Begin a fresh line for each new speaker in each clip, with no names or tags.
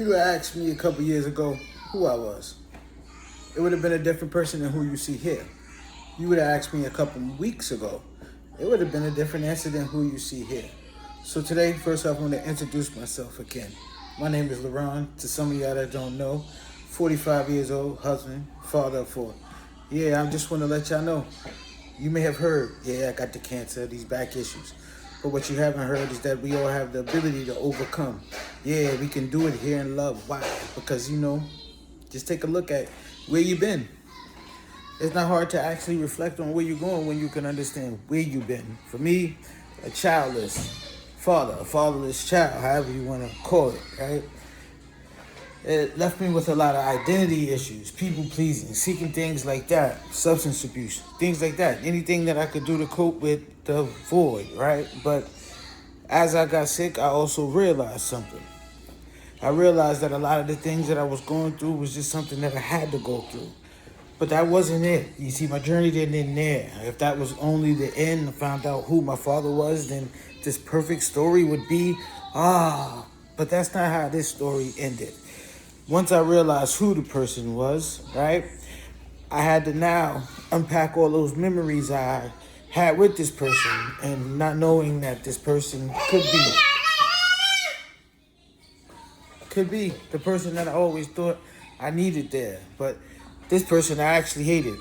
You asked me a couple years ago who I was, it would have been a different person than who you see here. You would have asked me a couple weeks ago, it would have been a different answer than who you see here. So today, first off, I want to introduce myself again. My name is LaRon. To some of y'all that don't know, 45 years old, husband, father of four. Yeah, I just want to let y'all know. You may have heard, yeah, I got the cancer, these back issues. But what you haven't heard is that we all have the ability to overcome. Yeah, we can do it here in love. Why? Because, just take a look at where you've been. It's not hard to actually reflect on where you're going when you can understand where you've been. For me, a childless father, a fatherless child, however you want to call it, right? It left me with a lot of identity issues, people pleasing, seeking things like that, substance abuse, things like that. Anything that I could do to cope with the void, right? But as I got sick, I also realized something. I realized that a lot of the things that I was going through was just something that I had to go through. But that wasn't it. You see, my journey didn't end there. If that was only the end, I found out who my father was, then this perfect story would be, but that's not how this story ended. Once I realized who the person was, right, I had to now unpack all those memories I had with this person and not knowing that this person could be the person that I always thought I needed there. But this person I actually hated.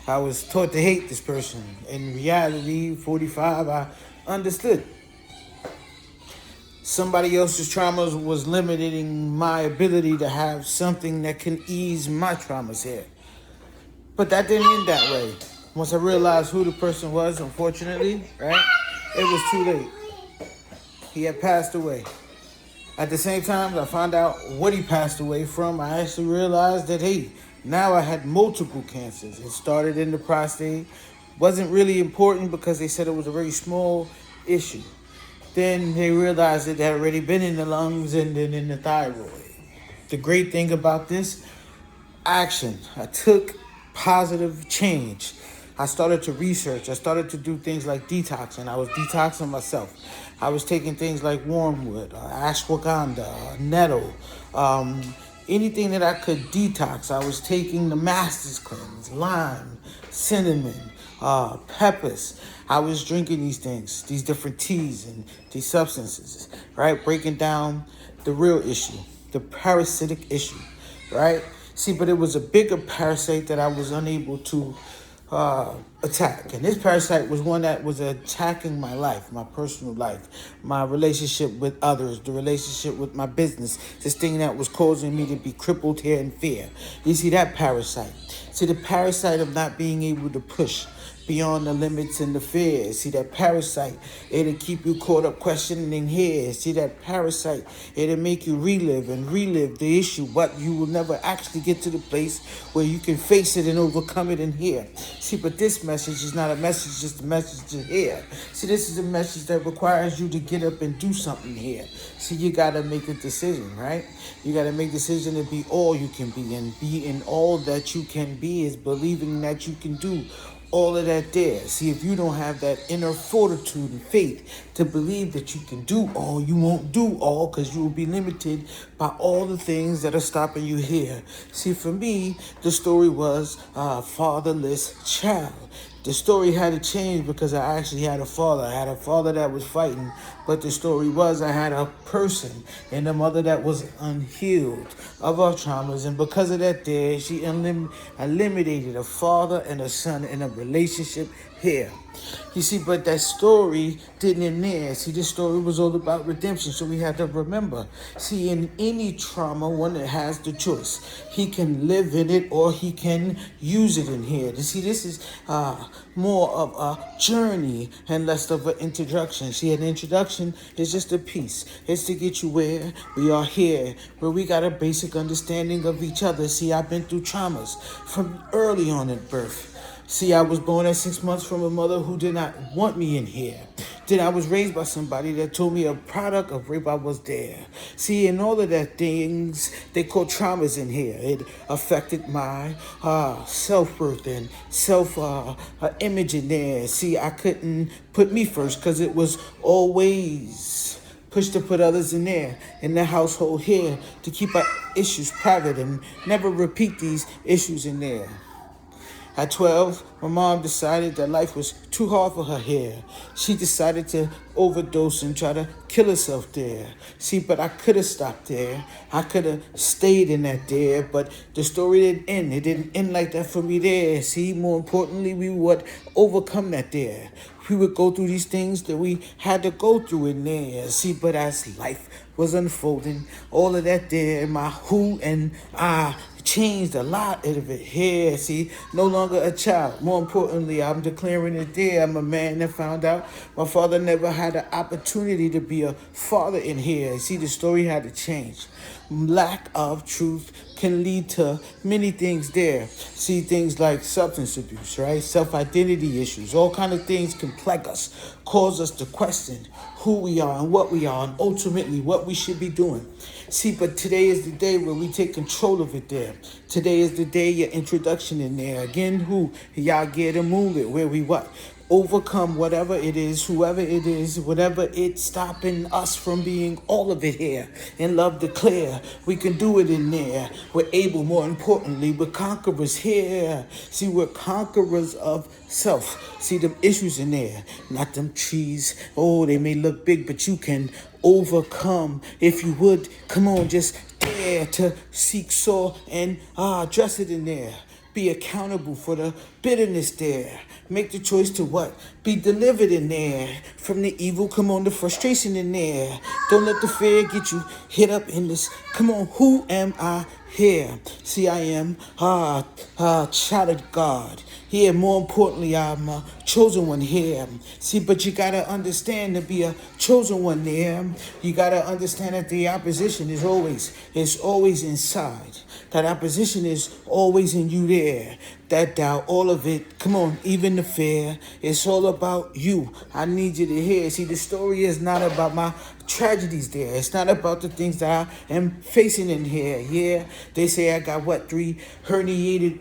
I was taught to hate this person. In reality, 45, I understood. Somebody else's traumas was limiting my ability to have something that can ease my traumas here. But that didn't end that way. Once I realized who the person was, unfortunately, right, it was too late. He had passed away. At the same time, I found out what he passed away from. I actually realized that, hey, now I had multiple cancers. It started in the prostate. Wasn't really important because they said it was a very small issue. Then they realized it had already been in the lungs and then in the thyroid. The great thing about this, action. I took positive change. I started to research. I started to do things like detoxing. I was detoxing myself. I was taking things like wormwood, ashwagandha, nettle, anything that I could detox. I was taking the Master's Cleanse, lime, cinnamon, peppers. I was drinking these things, these different teas and these substances, right? Breaking down the real issue, the parasitic issue, right? See, but it was a bigger parasite that I was unable to attack. And this parasite was one that was attacking my life, my personal life, my relationship with others, the relationship with my business, this thing that was causing me to be crippled here in fear. You see that parasite. See the parasite of not being able to push beyond the limits and the fears. See that parasite, it'll keep you caught up questioning here. See that parasite, it'll make you relive the issue, but you will never actually get to the place where you can face it and overcome it in here. See, but this message is not a message, just a message to hear. See, this is a message that requires you to get up and do something here. See, you gotta make a decision, right? You gotta make a decision to be all you can be, and be in all that you can be is believing that you can do all of that there. See, if you don't have that inner fortitude and faith to believe that you can do all, you won't do all because you will be limited by all the things that are stopping you here. See, for me, the story was a fatherless child. The story had to change because I actually had a father. I had a father that was fighting, but the story was I had a person and a mother that was unhealed of our traumas. And because of that there, she eliminated a father and a son in a relationship here. You see, but that story didn't end there. See, this story was all about redemption, so we had to remember. See, in any trauma, one that has the choice. He can live in it or he can use it in here. You see, this is more of a journey and less of an introduction. See, an introduction is just a piece. It's to get you where we are here, where we got a basic understanding of each other. See, I've been through traumas from early on at birth. See, I was born at 6 months from a mother who did not want me in here. Then I was raised by somebody that told me a product of rape I was there. See, and all of that things, they call traumas in here. It affected my self-worth and self-image in there. See, I couldn't put me first because it was always Push to put others in there, in the household here, to keep our issues private and never repeat these issues in there. At 12, my mom decided that life was too hard for her here. She decided to overdose and try to kill herself there. See, but I could have stopped there. I could have stayed in that there, but the story didn't end. It didn't end like that for me there. See, more importantly, we would overcome that there. We would go through these things that we had to go through in there. See, but as life was unfolding, all of that there, my who and I changed a lot of it here. See, no longer a child. More importantly, I'm declaring it there. I'm a man that found out my father never had an opportunity to be a father in here. See, the story had to change. Lack of truth can lead to many things there. See, things like substance abuse, right? Self-identity issues, all kind of things can plague us, cause us to question who we are and what we are, and ultimately what we should be doing. See, but today is the day where we take control of it there. Today is the day your introduction in there. Again, who? Y'all get a move it, where we what? Overcome whatever it is, whoever it is, whatever it's stopping us from being all of it here. In love declare, we can do it in there. We're able, more importantly, we're conquerors here. See, we're conquerors of self. See, them issues in there, not them trees. Oh, they may look big, but you can overcome. If you would, come on, just dare to seek, saw, and address it in there. Be accountable for the bitterness there. Make the choice to what? Be delivered in there from the evil. Come on, the frustration in there. Don't let the fear get you hit up in this. Come on, who am I here? See, I am child of God. Here, more importantly, I'm a chosen one here. See, but you gotta understand, to be a chosen one there, you gotta understand that the opposition is always inside. That opposition is always in you there. That doubt, all of it, come on, even the fear, it's all about you. I need you to hear. See, the story is not about my tragedies there. It's not about the things that I am facing in here. Yeah, they say I got 3 herniated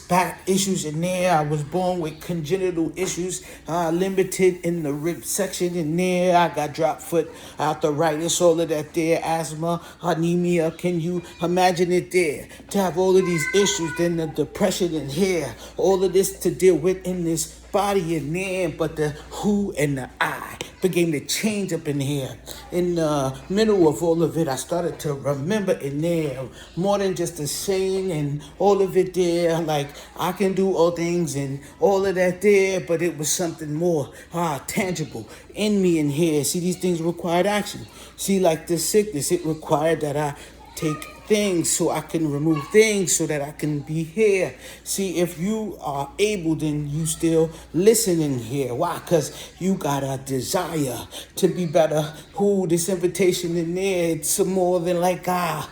back issues in there. I was born with congenital issues, limited in the rib section in there. I got drop foot, arthritis, all of that there, asthma, anemia. Can you imagine it there? To have all of these issues, then the depression in here, all of this to deal with in this body in there, but the who and the I began to change up in here. In the middle of all of it, I started to remember in there more than just a saying and all of it there, like I can do all things and all of that there, but it was something more tangible in me in here. See, these things required action. See, like this sickness, it required that I take things so I can remove things so that I can be here. See, if you are able, then you still listen in here. Why? Because you got a desire to be better. Who, this invitation in there, it's more than like a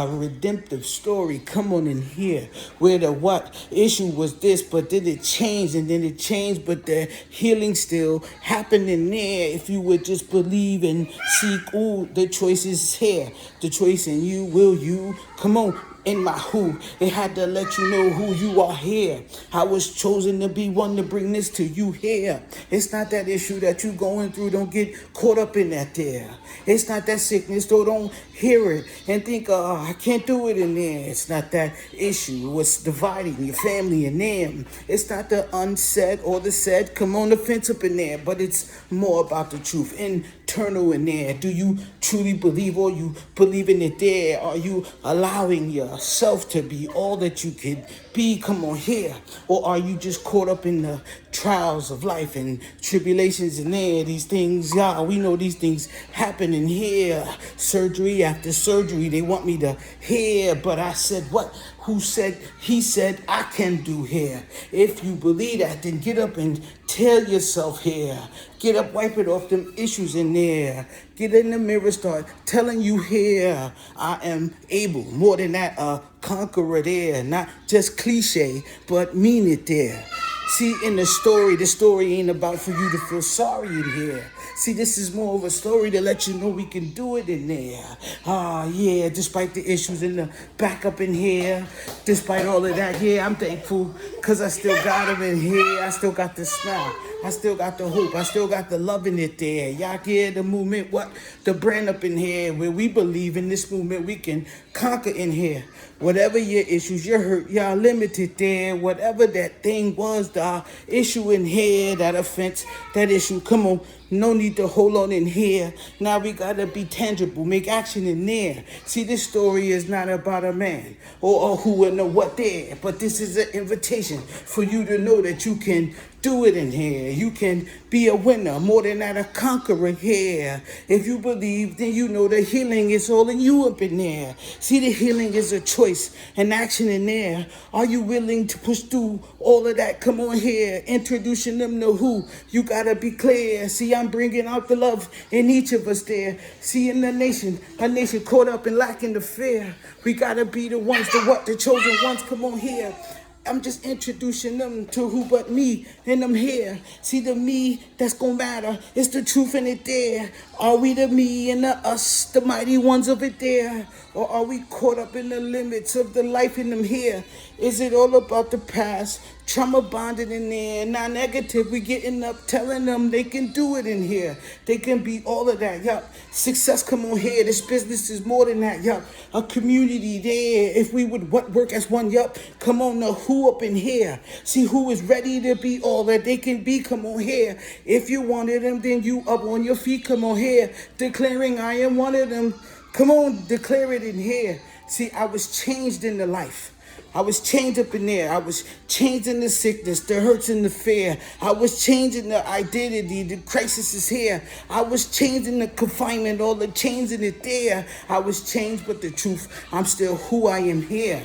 redemptive story. Come on in here. Where the what issue was this, but then it changed and then it changed, but the healing still happened in there. If you would just believe and seek, the choice is here. The choice in you, will you? Come on, in my who. It had to let you know who you are here. I was chosen to be one to bring this to you here. It's not that issue that you going through. Don't get caught up in that there. It's not that sickness, though. Don't hear it and think, I can't do it in there. It's not that issue. What's dividing your family and them. It's not the unsaid or the said. Come on, the fence up in there. But it's more about the truth. Internal in there. Do you truly believe, or you believe in it there? Are you allowing yourself to be all that you could be? Come on here. Or are you just caught up in the trials of life and tribulations in there? These things, we know these things happen in here. Surgery after surgery, they want me to hear, but I said what? Who said? He said I can do here. If you believe that, then get up and tell yourself here. Get up, wipe it off them issues in there. Get in the mirror, start telling you here, I am able. More than that, a conqueror there. Not just cliche, but mean it there. See, in the story ain't about for you to feel sorry in here. See, this is more of a story to let you know we can do it in there. Yeah, despite the issues in the back up in here, despite all of that, yeah, I'm thankful because I still got them in here. I still got the smile. I still got the hope. I still got the love in it there. Y'all get the movement, what? The brand up in here where we believe in this movement we can conquer in here. Whatever your issues, your hurt, y'all limited there. Whatever that thing was, the issue in here, that offense, that issue, come on. No need to hold on in here. Now we gotta be tangible, make action in there. See, this story is not about a man or who and a what there, but this is an invitation for you to know that you can do it in here. You can be a winner, more than that, a conqueror here. If you believe, then you know the healing is all in you up in there. See, the healing is a choice, an action in there. Are you willing to push through all of that? Come on here, introducing them to who. You gotta be clear. See, I'm bringing out the love in each of us there. See, in the nation, a nation caught up in lacking the fear. We gotta be the ones, the what, the chosen ones. Come on here. I'm just introducing them to who but me, and I'm here. See, the me that's gonna matter, it's the truth in it there. Are we the me and the us, the mighty ones of it there? Or are we caught up in the limits of the life in them here? Is it all about the past? Trauma bonded in there, not negative. We getting up, telling them they can do it in here. They can be all of that, yup. Success, come on here. This business is more than that, yup. A community there. If we would work as one, yup. Come on, the who up in here. See who is ready to be all that they can be. Come on here. If you wanted them, then you up on your feet. Come on here, declaring I am one of them. Come on, declare it in here. See, I was changed in the life. I was changed up in there. I was changed in the sickness, the hurts and the fear. I was changing the identity. The crisis is here. I was changed in the confinement, all the chains in it there. I was changed, but the truth, I'm still who I am here.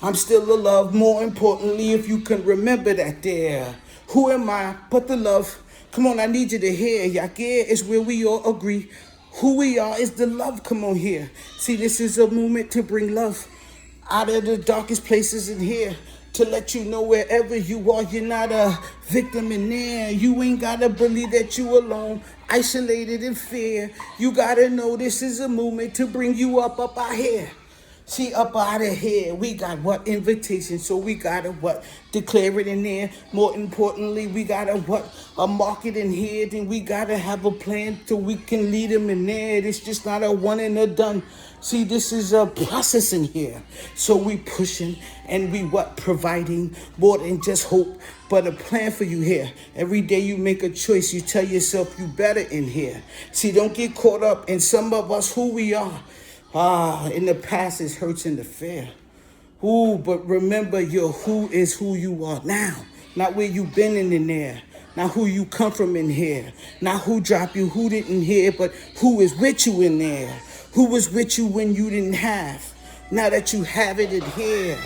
I'm still the love, more importantly, if you can remember that there. Who am I but the love? Come on, I need you to hear. Yakir is where we all agree. Who we are is the love. Come on here. See, this is a movement to bring love out of the darkest places in here, to let you know wherever you are, you're not a victim in there. You ain't gotta believe that you alone, isolated in fear. You gotta know this is a movement to bring you up out here. See, up out of here, we got what? Invitation. So we gotta what? Declare it in there. More importantly, we gotta what? A market in here. Then we gotta have a plan so we can lead them in there. It's just not a one and a done. See, this is a process in here. So we pushing and we what? Providing more than just hope, but a plan for you here. Every day you make a choice. You tell yourself you better in here. See, don't get caught up in some of us who we are. In the past it hurts in the fear. Ooh, but remember your who is who you are now. Not where you been in there. Not who you come from in here. Not who dropped you, who didn't hear, but who is with you in there. Who was with you when you didn't have. Now that you have it in here.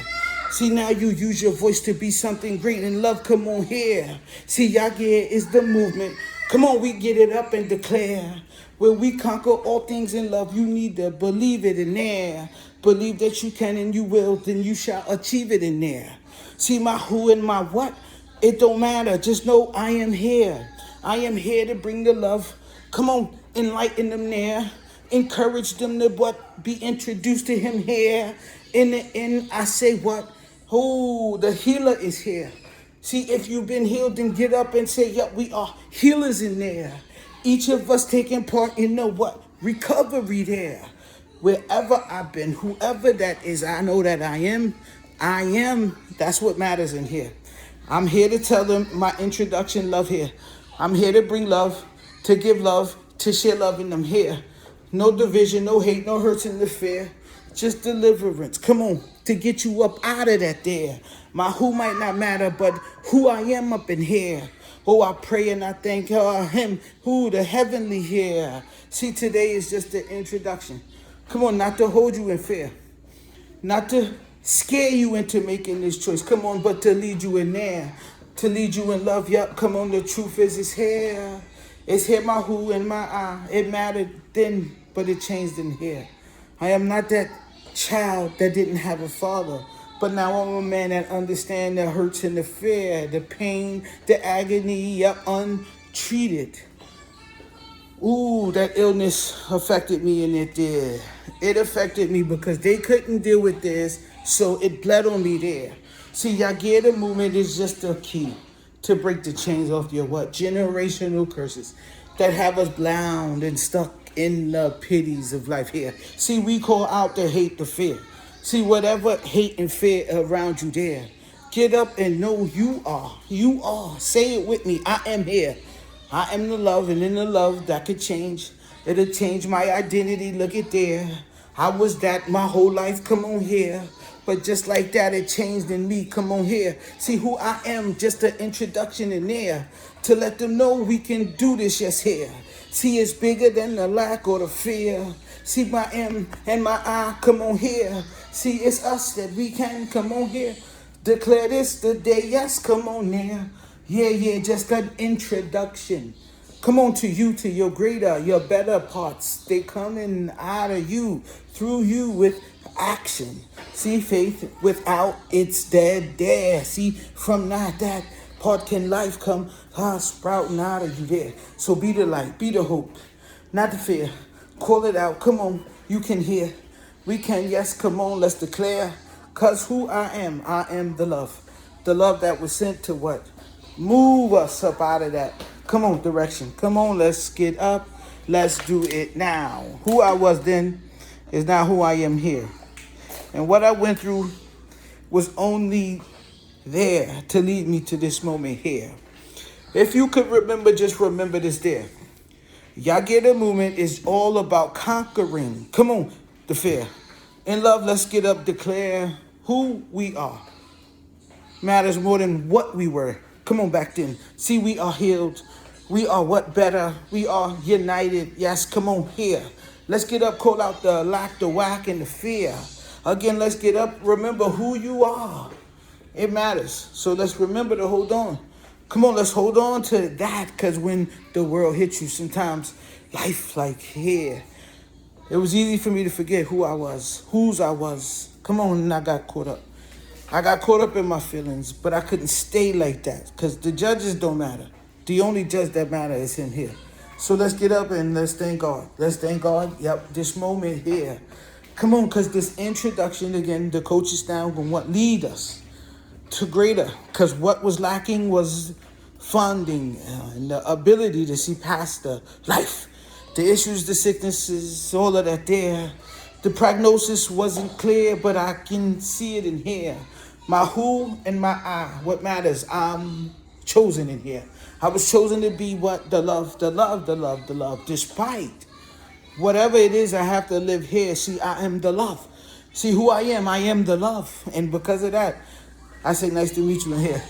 See, now you use your voice to be something great in love. Come on here. See, Yagir is the movement. Come on, we get it up and declare. Where we conquer all things in love, you need to believe it in there. Believe that you can and you will, then you shall achieve it in there. See, my who and my what, it don't matter. Just know I am here. I am here to bring the love. Come on, enlighten them there. Encourage them to what? Be introduced to him here. In the end, I say what? Oh, the healer is here. See, if you've been healed, then get up and say, yep, we are healers in there. Each of us taking part in the what? Recovery there. Wherever I've been, whoever that is, I know that I am. That's what matters in here. I'm here to tell them my introduction, love here. I'm here to bring love, to give love, to share love in them here. No division, no hate, no hurts in the fear. Just deliverance. Come on, to get you up out of that there. My who might not matter, but who I am up in here. Oh, I pray and I thank him, who the heavenly here. See, today is just the introduction. Come on, not to hold you in fear. Not to scare you into making this choice. Come on, but to lead you in there. To lead you in love. Yup, come on, the truth is it's here. It's here, my who and my I. It mattered then, but it changed in here. I am not that child that didn't have a father. But now I'm a man that understands the hurts and the fear, the pain, the agony, untreated. Ooh, that illness affected me and it did. It affected me because they couldn't deal with this, so it bled on me there. See, Yagir, the movement is just a key to break the chains off your what? Generational curses that have us bound and stuck in the pities of life here. See, we call out the hate, the fear. See, whatever hate and fear around you there, get up and know you are. You are. Say it with me. I am here. I am the love, and in the love that could change. It'll change my identity. Look at there. I was that my whole life. Come on here. But just like that, it changed in me. Come on here. See who I am. Just an introduction in there to let them know we can do this. Yes, here. See, it's bigger than the lack or the fear. See my M and my I. Come on here. See, it's us that we can. Come on here. Declare this the day. Yes, come on there. Yeah, just an introduction. Come on to you, to your greater, your better parts. They coming out of you, through you with action. See, faith without it's dead there. See, from that part can life come sprouting out of you there. So be the light, be the hope, not the fear. Call it out. Come on, you can hear. We can, yes, come on, let's declare. Because who I am the love. The love that was sent to what? Move us up out of that. Come on, direction. Come on, let's get up. Let's do it now. Who I was then is now who I am here. And what I went through was only there to lead me to this moment here. If you could remember, just remember this there. Y'all get a movement is all about conquering. Come on, the fear. In love, let's get up, declare who we are. Matters more than what we were. Come on, back then. See, we are healed. We are what better. We are united. Yes, come on here. Let's get up, call out the lack, the whack, and the fear. Again, let's get up. Remember who you are. It matters. So let's remember to hold on. Come on, let's hold on to that. Because when the world hits you, sometimes life like here. It was easy for me to forget who I was, whose I was. Come on, and I got caught up. I got caught up in my feelings, but I couldn't stay like that because the judges don't matter. The only judge that matters is him here. So let's get up and let's thank God. Let's thank God. Yep, this moment here. Come on, because this introduction, again, the coach is down going what lead us to greater. Because what was lacking was funding and the ability to see past the life. The issues, the sicknesses, all of that there. The prognosis wasn't clear, but I can see it in here. My who and my I, what matters, I'm chosen in here. I was chosen to be what? The love, the love, the love, the love. Despite whatever it is I have to live here, see, I am the love. See who I am the love. And because of that, I say nice to meet you in here.